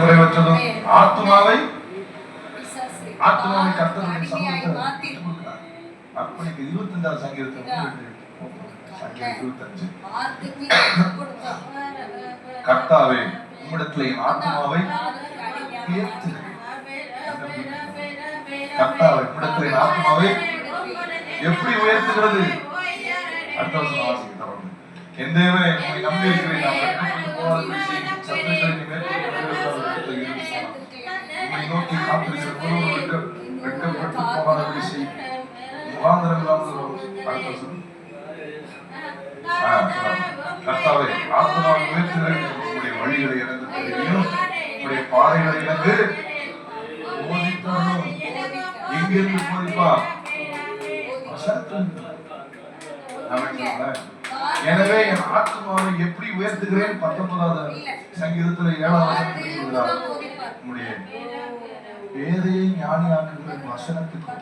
குறைவற்றதும் ஆத்மாவை கர்த்தருடைய சமூகத்தில் அர்ப்பணிக்க 25ஆம் சங்கீதத்தில் சங்கீதம் 25 கர்த்தாவே உம்மிடத்தில் என் ஆத்மாவை உயர்த்துகிறேன். கர்த்தாவே உம்மிடத்தில் என் ஆத்மாவை எப்படி உயர்த்துகிறது? அடுத்த வசனம் வாசிக்க தொடர்ந்து. என் தேவனே உம்மை நம்பி இருக்கிறேன். நான் வெட்கப்பட்டு போகாதபடி செய்யும் சத்துருக்களை நீ மேற்கொண்டு உம்மை நோக்கி காத்திருக்கிற ஒருவருக்கு வெட்கப்பட்டு போகாதபடி செய்யும் முகாந்திரங்களால். அடுத்த வசனம். கர்த்தாவே ஆத்மாவை உயர்த்துகிறேன். உம்முடைய வழிகளை எனக்கு தெரியும், உம்முடைய பாதைகளை எனக்கு போதித்தரணும். எங்கிருந்து போதிப்பா? எனவே என் ஆத்மாவை எப்படி உயர்த்துகிறேன்? 19ஆவது சங்கீதத்துல 7ஆம் வசனத்தில் உம்முடைய பேதையை ஞானியாக்குகிற வசனத்துக்கு